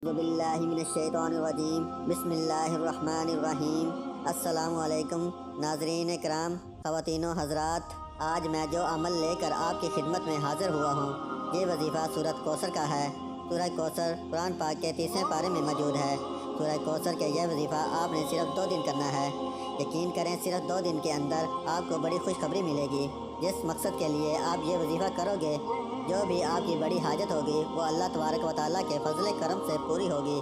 باللہ من الشیطان الرجیم بسم اللہ الرحمن الرحیم۔ السلام علیکم ناظرین کرام، خواتین و حضرات، آج میں جو عمل لے کر آپ کی خدمت میں حاضر ہوا ہوں، یہ وظیفہ سورۃ کوثر کا ہے۔ سورہ کوثر قرآن پاک کے 30ویں پارے میں موجود ہے۔ سورہ کوثر کے یہ وظیفہ آپ نے صرف 2 دن کرنا ہے۔ یقین کریں، صرف 2 دن کے اندر آپ کو بڑی خوشخبری ملے گی۔ جس مقصد کے لیے آپ یہ وظیفہ کرو گے، جو بھی آپ کی بڑی حاجت ہوگی، وہ اللہ تبارک و تعالیٰ کے فضل کرم سے پوری ہوگی۔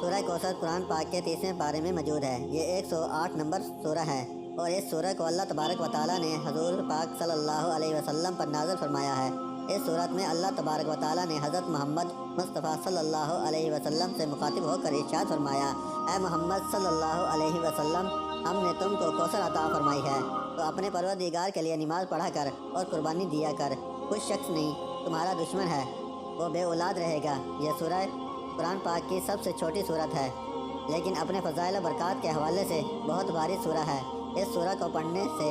سورہ کوثر قرآن پاک کے 30ویں پارے میں موجود ہے۔ یہ 108 نمبر سورہ ہے، اور اس سورہ کو اللہ تبارک و تعالیٰ نے حضور پاک صلی اللہ علیہ وسلم پر نازل فرمایا ہے۔ اس صورت میں اللہ تبارک و تعالیٰ نے حضرت محمد مصطفیٰ صلی اللہ علیہ وسلم سے مخاطب ہو کر ارشاد فرمایا، اے محمد صلی اللہ علیہ وسلم، ہم نے تم کو کوثر عطا فرمائی ہے، تو اپنے پروردگار کے لیے نماز پڑھا کر اور قربانی دیا کر۔ کچھ شخص نہیں تمہارا دشمن ہے، وہ بے اولاد رہے گا۔ یہ سورہ قرآن پاک کی سب سے چھوٹی صورت ہے، لیکن اپنے فضائل و برکات کے حوالے سے بہت بھاری سورہ ہے۔ اس سورہ کو پڑھنے سے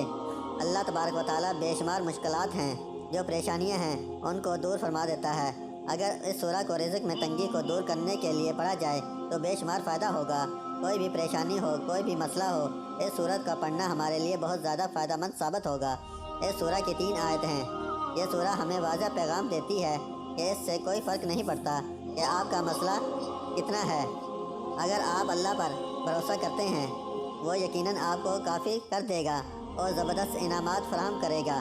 اللہ تبارک و تعالیٰ بے شمار مشکلات ہیں، جو پریشانیاں ہیں، ان کو دور فرما دیتا ہے۔ اگر اس سورہ کو رزق میں تنگی کو دور کرنے کے لیے پڑھا جائے تو بے شمار فائدہ ہوگا۔ کوئی بھی پریشانی ہو، کوئی بھی مسئلہ ہو، اس سورت کا پڑھنا ہمارے لیے بہت زیادہ فائدہ مند ثابت ہوگا۔ اس سورہ کی 3 آیت ہیں۔ یہ سورہ ہمیں واضح پیغام دیتی ہے کہ اس سے کوئی فرق نہیں پڑتا کہ آپ کا مسئلہ کتنا ہے۔ اگر آپ اللہ پر بھروسہ کرتے ہیں، وہ یقیناً آپ کو کافی کر دے گا اور زبردست انعامات فراہم کرے گا۔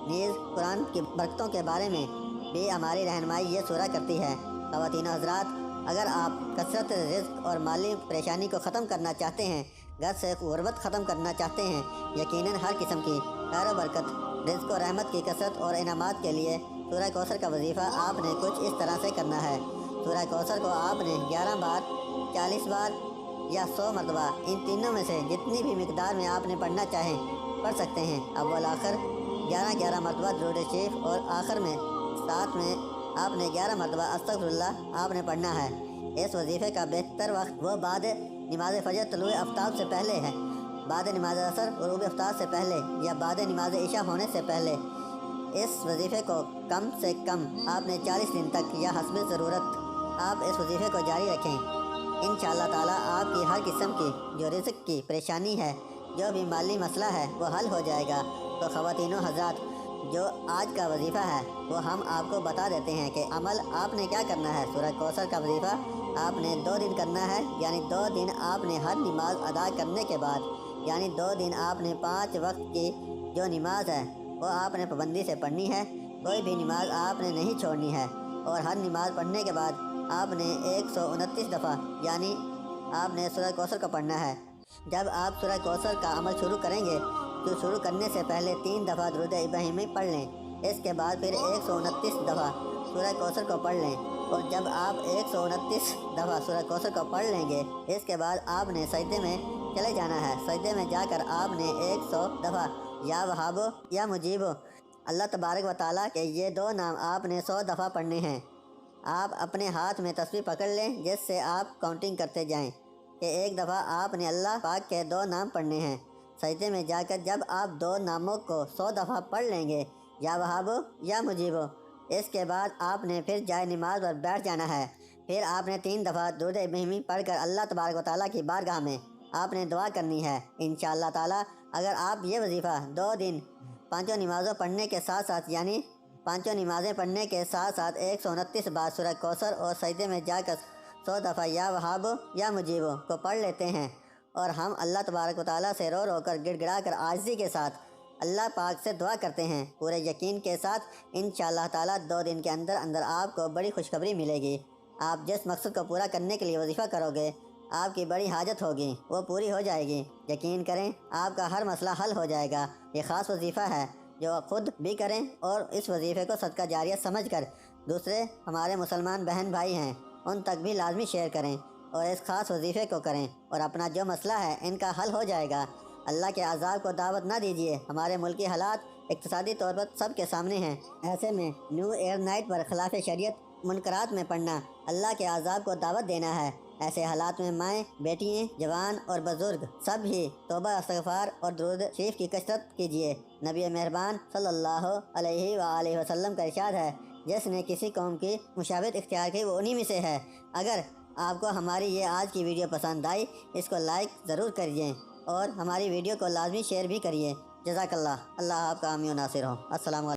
نیز قرآن کی برکتوں کے بارے میں بھی ہماری رہنمائی یہ سورہ کرتی ہے۔ خواتین و حضرات، اگر آپ کثرت رزق اور مالی پریشانی کو ختم کرنا چاہتے ہیں، گھر سے غربت ختم کرنا چاہتے ہیں، یقیناً ہر قسم کی خیر و برکت، رزق و رحمت کی کثرت اور انعامات کے لیے سورہ کوثر کا وظیفہ آپ نے کچھ اس طرح سے کرنا ہے۔ سورہ کوثر کو آپ نے 11 بار، 40 بار یا 100 مرتبہ، ان تینوں میں سے جتنی بھی مقدار میں آپ نے پڑھنا چاہیں پڑھ سکتے ہیں۔ اول آخر 11 مرتبہ درود شریف، اور آخر میں ساتھ میں آپ نے 11 مرتبہ استغفر اللہ آپ نے پڑھنا ہے۔ اس وظیفے کا بہتر وقت وہ بعد نماز فجر طلوع آفتاب سے پہلے ہے، بعد نماز عصر غروب آفتاب سے پہلے، یا بعد نماز عشاء ہونے سے پہلے۔ اس وظیفے کو کم سے کم آپ نے 40 دن تک یا حسب ضرورت آپ اس وظیفے کو جاری رکھیں۔ انشاءاللہ تعالیٰ آپ کی ہر قسم کی جو رزق کی پریشانی ہے، جو بھی مالی مسئلہ ہے، وہ حل ہو جائے گا۔ تو خواتین و حضرات، جو آج کا وظیفہ ہے وہ ہم آپ کو بتا دیتے ہیں کہ عمل آپ نے کیا کرنا ہے۔ سورہ کوثر کا وظیفہ آپ نے 2 دن کرنا ہے، یعنی 2 دن آپ نے ہر نماز ادا کرنے کے بعد، یعنی 2 دن آپ نے 5 وقت کی جو نماز ہے وہ آپ نے پابندی سے پڑھنی ہے۔ کوئی بھی نماز آپ نے نہیں چھوڑنی ہے، اور ہر نماز پڑھنے کے بعد آپ نے 129 دفعہ، یعنی آپ نے سورہ کوثر کو پڑھنا ہے۔ جب آپ سورہ کوثر کا عمل شروع کریں گے تو شروع کرنے سے پہلے 3 دفعہ درود ابراہیمی پڑھ لیں، اس کے بعد پھر 129 دفعہ سورہ کوثر کو پڑھ لیں، اور جب آپ 129 دفعہ سورہ کوثر کو پڑھ لیں گے، اس کے بعد آپ نے سجدے میں چلے جانا ہے۔ سجدے میں جا کر آپ نے 100 دفعہ یا وہاب یا مجیب اللہ تبارک و تعالیٰ کے یہ 2 نام آپ نے 100 دفعہ پڑھنے ہیں۔ آپ اپنے ہاتھ میں تسبیح پکڑ لیں، جس سے آپ کاؤنٹنگ کرتے جائیں کہ 1 دفعہ آپ نے اللہ پاک کے 2 نام پڑھنے ہیں۔ سجدے میں جا کر جب آپ 2 ناموں کو 100 دفعہ پڑھ لیں گے، یا وہاب یا مجیب، اس کے بعد آپ نے پھر جائے نماز پر بیٹھ جانا ہے۔ پھر آپ نے 3 دفعہ درود ابراہیمی پڑھ کر اللہ تبارک و تعالیٰ کی بارگاہ میں آپ نے دعا کرنی ہے۔ انشاءاللہ تعالیٰ اگر آپ یہ وظیفہ 2 دن 5 نمازوں پڑھنے کے ساتھ ساتھ، یعنی 5 نمازیں پڑھنے کے ساتھ ساتھ 129 بار سورہ کوثر اور سجدے میں جا کر 100 دفعہ یا وہاب یا مجیب کو پڑھ لیتے ہیں، اور ہم اللہ تبارک و تعالیٰ سے رو رو کر، گڑ گڑا کر، عاجزی کے ساتھ اللہ پاک سے دعا کرتے ہیں، پورے یقین کے ساتھ انشاءاللہ تعالیٰ 2 دن کے اندر اندر آپ کو بڑی خوشخبری ملے گی۔ آپ جس مقصد کو پورا کرنے کے لیے وظیفہ کرو گے، آپ کی بڑی حاجت ہوگی، وہ پوری ہو جائے گی۔ یقین کریں، آپ کا ہر مسئلہ حل ہو جائے گا۔ یہ خاص وظیفہ ہے جو خود بھی کریں، اور اس وظیفے کو صدقہ جاریہ سمجھ کر دوسرے ہمارے مسلمان بہن بھائی ہیں ان تک بھی لازمی شیئر کریں، اور اس خاص وظیفے کو کریں، اور اپنا جو مسئلہ ہے ان کا حل ہو جائے گا۔ اللہ کے عذاب کو دعوت نہ دیجیے۔ ہمارے ملکی حالات اقتصادی طور پر سب کے سامنے ہیں، ایسے میں نیو ایئر نائٹ پر خلاف شریعت منکرات میں پڑھنا اللہ کے عذاب کو دعوت دینا ہے۔ ایسے حالات میں مائیں، بیٹیاں، جوان اور بزرگ سب ہی توبہ، استغفار اور درود شریف کی کثرت کیجیے۔ نبی مہربان صلی اللہ علیہ وآلہ وسلم کا ارشاد ہے، جس نے کسی قوم کی مشابہت اختیار کی وہ انہی میں سے ہے۔ اگر آپ کو ہماری یہ آج کی ویڈیو پسند آئی اس کو لائک ضرور کریے اور ہماری ویڈیو کو لازمی شیئر بھی کریے۔ جزاک اللہ، اللہ آپ کا حامی و ناصر ہو۔ السلام علیکم۔